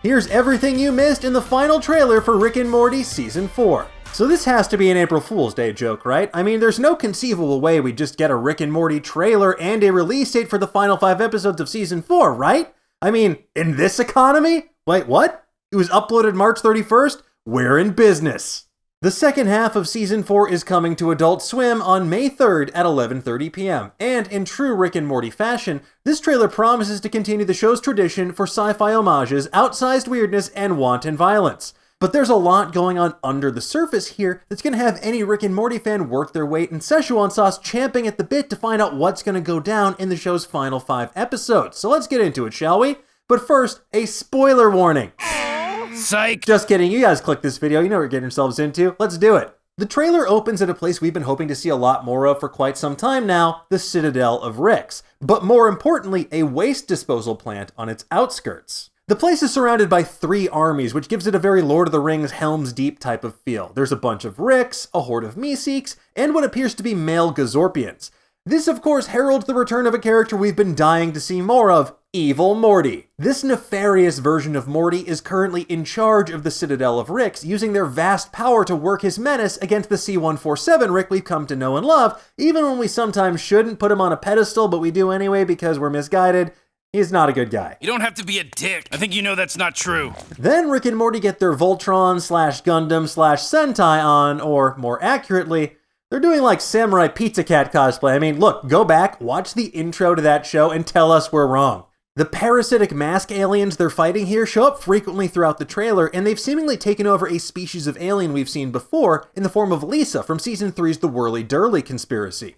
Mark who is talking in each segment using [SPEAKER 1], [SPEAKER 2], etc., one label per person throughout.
[SPEAKER 1] Here's everything you missed in the final trailer for Rick and Morty Season 4. So this has to be an April Fool's Day joke, right? I mean, there's no conceivable way we'd just get a Rick and Morty trailer and a release date for the final 5 episodes of Season 4, right? I mean, in this economy? Wait, what? It was uploaded March 31st? We're in business. The second half of Season 4 is coming to Adult Swim on May 3rd at 11:30 p.m. And in true Rick and Morty fashion, this trailer promises to continue the show's tradition for sci-fi homages, outsized weirdness, and wanton violence. But there's a lot going on under the surface here that's going to have any Rick and Morty fan work their weight in Szechuan sauce, champing at the bit to find out what's going to go down in the show's final 5 episodes. So let's get into it, shall we? But first, a spoiler warning.
[SPEAKER 2] Psych!
[SPEAKER 1] Just kidding, you guys click this video, you know what you're getting yourselves into. Let's do it. The trailer opens at a place we've been hoping to see a lot more of for quite some time now, the Citadel of Ricks. But more importantly, a waste disposal plant on its outskirts. The place is surrounded by 3 armies, which gives it a very Lord of the Rings Helm's Deep type of feel. There's a bunch of Ricks, a horde of Meeseeks, and what appears to be male Gazorpians. This, of course, heralds the return of a character we've been dying to see more of, Evil Morty. This nefarious version of Morty is currently in charge of the Citadel of Ricks, using their vast power to work his menace against the C-147 Rick we've come to know and love, even when we sometimes shouldn't put him on a pedestal, but we do anyway because we're misguided. He's not a good guy.
[SPEAKER 2] You don't have to be a dick. I think you know that's not true.
[SPEAKER 1] Then Rick and Morty get their Voltron/Gundam/Sentai on, or more accurately, they're doing like Samurai Pizza Cat cosplay. I mean, look, go back, watch the intro to that show and tell us we're wrong. The parasitic mask aliens they're fighting here show up frequently throughout the trailer, and they've seemingly taken over a species of alien we've seen before in the form of Lisa from Season 3's The Whirly-Durly Conspiracy.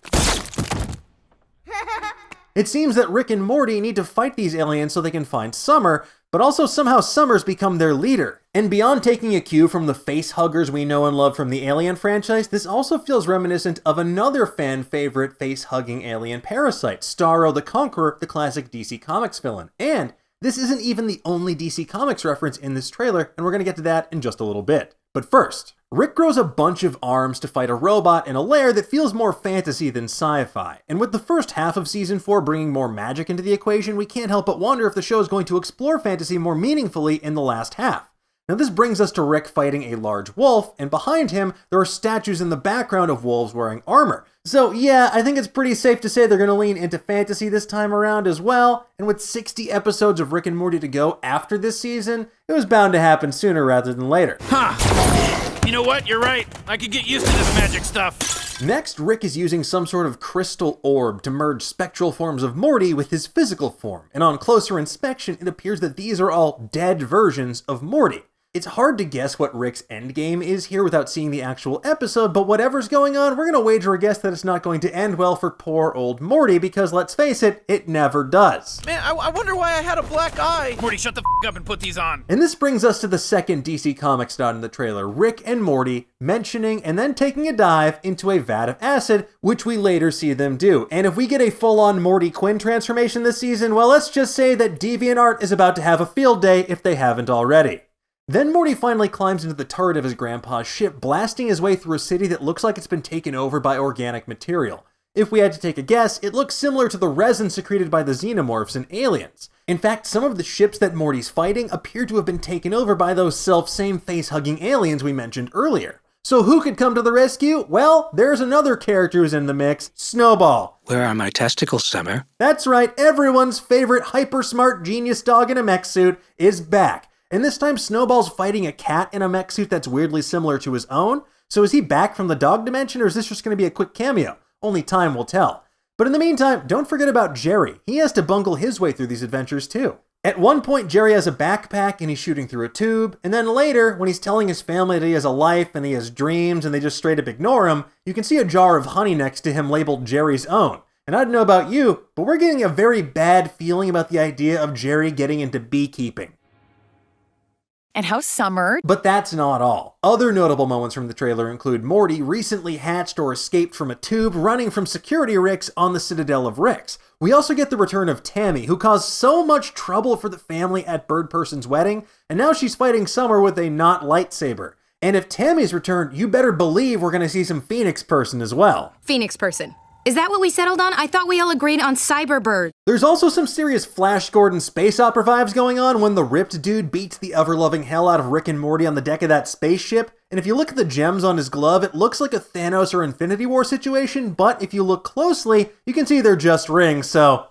[SPEAKER 1] It seems that Rick and Morty need to fight these aliens so they can find Summer, but also somehow Summer's become their leader. And beyond taking a cue from the face-huggers we know and love from the Alien franchise, this also feels reminiscent of another fan-favorite face-hugging alien parasite, Starro the Conqueror, the classic DC Comics villain. And this isn't even the only DC Comics reference in this trailer, and we're going to get to that in just a little bit. But first, Rick grows a bunch of arms to fight a robot in a lair that feels more fantasy than sci-fi. And with the first half of Season 4 bringing more magic into the equation, we can't help but wonder if the show is going to explore fantasy more meaningfully in the last half. Now this brings us to Rick fighting a large wolf, and behind him, there are statues in the background of wolves wearing armor. So yeah, I think it's pretty safe to say they're going to lean into fantasy this time around as well, and with 60 episodes of Rick and Morty to go after this season, it was bound to happen sooner rather than later.
[SPEAKER 2] You know what? You're right. I could get used to this magic stuff.
[SPEAKER 1] Next, Rick is using some sort of crystal orb to merge spectral forms of Morty with his physical form, and on closer inspection, it appears that these are all dead versions of Morty. It's hard to guess what Rick's endgame is here without seeing the actual episode, but whatever's going on, we're gonna wager a guess that it's not going to end well for poor old Morty, because let's face it, it never does.
[SPEAKER 3] Man, I wonder why I had a black eye.
[SPEAKER 2] Morty, shut the f*** up and put these on.
[SPEAKER 1] And this brings us to the second DC Comics nod in the trailer, Rick and Morty mentioning and then taking a dive into a vat of acid, which we later see them do. And if we get a full-on Morty Quinn transformation this season, well, let's just say that DeviantArt is about to have a field day if they haven't already. Then Morty finally climbs into the turret of his grandpa's ship, blasting his way through a city that looks like it's been taken over by organic material. If we had to take a guess, it looks similar to the resin secreted by the xenomorphs in Aliens. In fact, some of the ships that Morty's fighting appear to have been taken over by those self-same face-hugging aliens we mentioned earlier. So who could come to the rescue? Well, there's another character who's in the mix, Snowball.
[SPEAKER 4] Where are my testicles, Summer?
[SPEAKER 1] That's right, everyone's favorite hyper-smart genius dog in a mech suit is back. And this time, Snowball's fighting a cat in a mech suit that's weirdly similar to his own. So is he back from the dog dimension, or is this just going to be a quick cameo? Only time will tell. But in the meantime, don't forget about Jerry. He has to bungle his way through these adventures too. At one point, Jerry has a backpack and he's shooting through a tube. And then later, when he's telling his family that he has a life and he has dreams and they just straight up ignore him, you can see a jar of honey next to him labeled Jerry's own. And I don't know about you, but we're getting a very bad feeling about the idea of Jerry getting into beekeeping.
[SPEAKER 5] And how's Summer?
[SPEAKER 1] But that's not all. Other notable moments from the trailer include Morty recently hatched or escaped from a tube running from security Ricks on the Citadel of Ricks. We also get the return of Tammy, who caused so much trouble for the family at Bird Person's wedding, and now she's fighting Summer with a not lightsaber. And if Tammy's returned, you better believe we're going to see some Phoenix Person as well.
[SPEAKER 5] Phoenix Person.
[SPEAKER 6] Is that what we settled on? I thought we all agreed on Cyberbird.
[SPEAKER 1] There's also some serious Flash Gordon space opera vibes going on when the ripped dude beats the ever-loving hell out of Rick and Morty on the deck of that spaceship. And if you look at the gems on his glove, it looks like a Thanos or Infinity War situation, but if you look closely, you can see they're just rings, so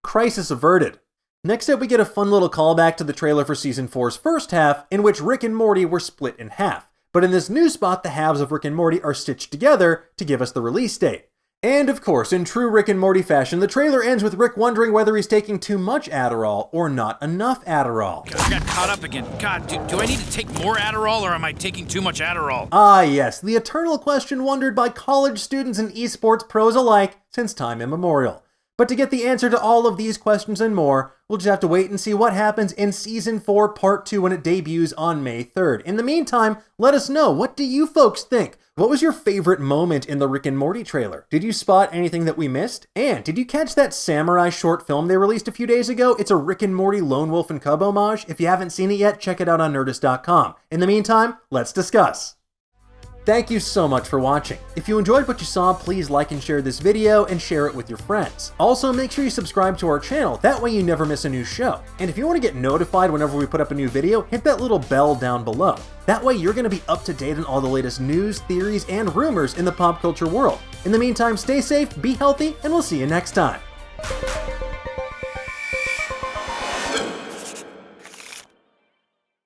[SPEAKER 1] crisis averted. Next up, we get a fun little callback to the trailer for Season 4's first half, in which Rick and Morty were split in half. But in this new spot, the halves of Rick and Morty are stitched together to give us the release date. And of course, in true Rick and Morty fashion, the trailer ends with Rick wondering whether he's taking too much Adderall or not enough Adderall.
[SPEAKER 2] I got caught up again. God, do I need to take more Adderall or am I taking too much Adderall?
[SPEAKER 1] Ah yes, the eternal question wondered by college students and esports pros alike since time immemorial. But to get the answer to all of these questions and more, we'll just have to wait and see what happens in Season 4 Part 2 when it debuts on May 3rd. In the meantime, let us know, what do you folks think? What was your favorite moment in the Rick and Morty trailer? Did you spot anything that we missed? And did you catch that samurai short film they released a few days ago? It's a Rick and Morty Lone Wolf and Cub homage. If you haven't seen it yet, check it out on Nerdist.com. In the meantime, let's discuss. Thank you so much for watching. If you enjoyed what you saw, please like and share this video and share it with your friends. Also, make sure you subscribe to our channel, that way you never miss a new show. And if you want to get notified whenever we put up a new video, hit that little bell down below. That way you're going to be up to date on all the latest news, theories, and rumors in the pop culture world. In the meantime, stay safe, be healthy, and we'll see you next time.